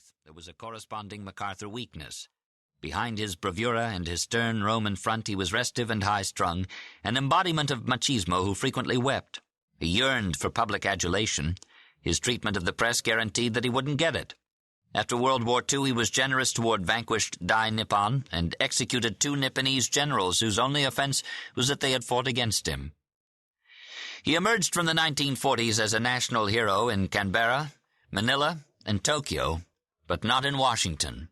strength, there was a corresponding MacArthur weakness. Behind his bravura and his stern Roman front he was restive and high-strung, an embodiment of machismo who frequently wept. He yearned for public adulation. His treatment of the press guaranteed that he wouldn't get it. After World War II, he was generous toward vanquished Dai Nippon and executed 2 Nipponese generals whose only offense was that they had fought against him. He emerged from the 1940s as a national hero in Canberra, Manila, and Tokyo, but not in Washington.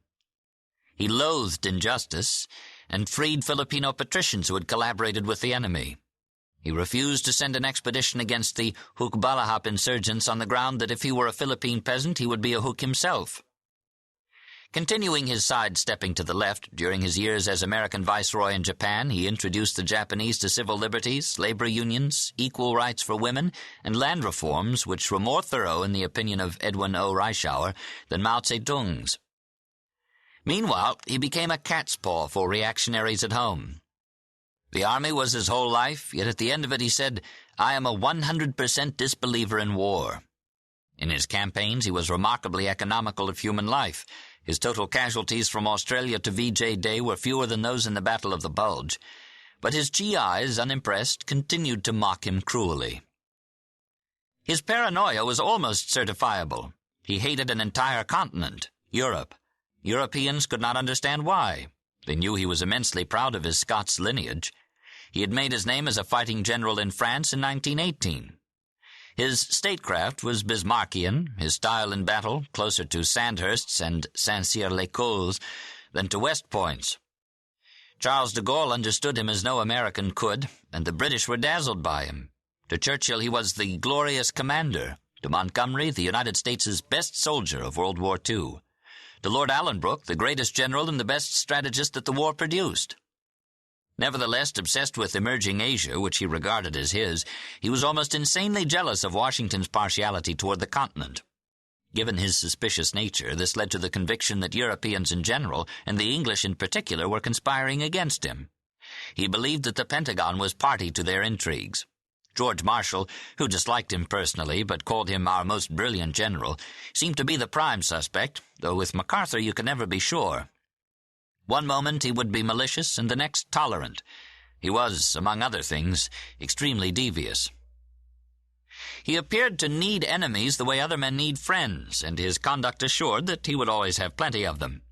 He loathed injustice and freed Filipino patricians who had collaborated with the enemy. He refused to send an expedition against the Hukbalahap insurgents on the ground that if he were a Philippine peasant he would be a Huk himself. Continuing his sidestepping to the left, during his years as American viceroy in Japan, he introduced the Japanese to civil liberties, labor unions, equal rights for women, and land reforms which were more thorough in the opinion of Edwin O. Reischauer than Mao Zedong's. Meanwhile, he became a cat's paw for reactionaries at home. The army was his whole life, yet at the end of it he said, "I am a 100% disbeliever in war." In his campaigns he was remarkably economical of human life. His total casualties from Australia to VJ Day were fewer than those in the Battle of the Bulge, but his GIs, unimpressed, continued to mock him cruelly. His paranoia was almost certifiable. He hated an entire continent, Europe. Europeans could not understand why. They knew he was immensely proud of his Scots lineage. He had made his name as a fighting general in France in 1918. His statecraft was Bismarckian, his style in battle closer to Sandhurst's and Saint-Cyr-les-Cols than to West Point's. Charles de Gaulle understood him as no American could, and the British were dazzled by him. To Churchill he was the glorious commander, to Montgomery the United States' best soldier of World War II. To Lord Alanbrooke, the greatest general and the best strategist that the war produced. Nevertheless, obsessed with emerging Asia, which he regarded as his, he was almost insanely jealous of Washington's partiality toward the continent. Given his suspicious nature, this led to the conviction that Europeans in general, and the English in particular, were conspiring against him. He believed that the Pentagon was party to their intrigues. George Marshall, who disliked him personally but called him our most brilliant general, seemed to be the prime suspect, though with MacArthur you could never be sure. One moment he would be malicious and the next tolerant. He was, among other things, extremely devious. He appeared to need enemies the way other men need friends, and his conduct assured that he would always have plenty of them.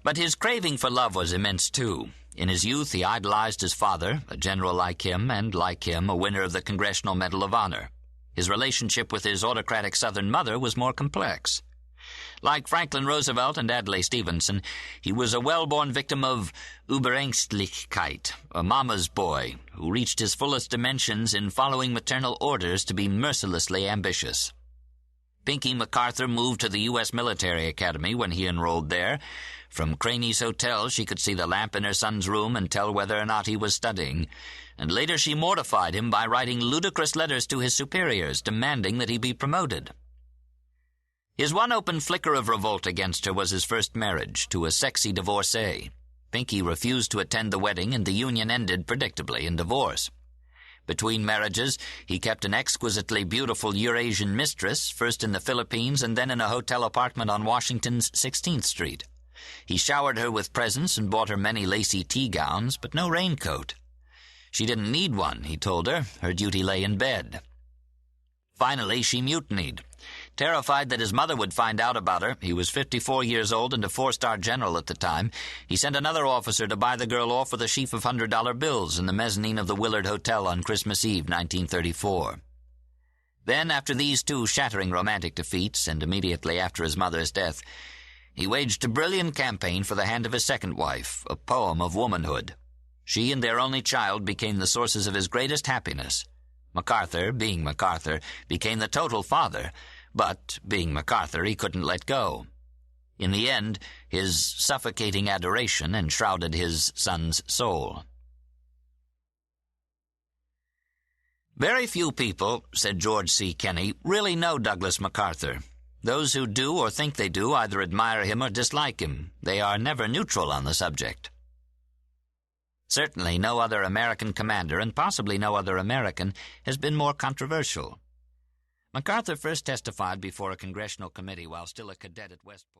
But his craving for love was immense too. In his youth he idolized his father, a general like him, and like him, a winner of the Congressional Medal of Honor. His relationship with his autocratic Southern mother was more complex. Like Franklin Roosevelt and Adlai Stevenson, he was a well-born victim of Überängstlichkeit, a mama's boy, who reached his fullest dimensions in following maternal orders to be mercilessly ambitious. Pinky MacArthur moved to the U.S. Military Academy when he enrolled there. From Craney's Hotel she could see the lamp in her son's room and tell whether or not he was studying, and later she mortified him by writing ludicrous letters to his superiors demanding that he be promoted. His one open flicker of revolt against her was his first marriage to a sexy divorcee. Pinky refused to attend the wedding, and the union ended predictably in divorce. Between marriages, he kept an exquisitely beautiful Eurasian mistress, first in the Philippines and then in a hotel apartment on Washington's 16th Street. He showered her with presents and bought her many lacy tea gowns, but no raincoat. She didn't need one, he told her. Her duty lay in bed. Finally, she mutinied. Terrified that his mother would find out about her, he was 54 years old and a 4-star general at the time, he sent another officer to buy the girl off with a sheaf of $100 bills in the mezzanine of the Willard Hotel on Christmas Eve, 1934. Then, after these two shattering romantic defeats, and immediately after his mother's death, he waged a brilliant campaign for the hand of his second wife, a poem of womanhood. She and their only child became the sources of his greatest happiness. MacArthur, being MacArthur, became the total father, but, being MacArthur, he couldn't let go. In the end, his suffocating adoration enshrouded his son's soul. Very few people, said George C. Kenney, really know Douglas MacArthur. Those who do or think they do either admire him or dislike him. They are never neutral on the subject. Certainly no other American commander, and possibly no other American, has been more controversial. MacArthur first testified before a congressional committee while still a cadet at West Point.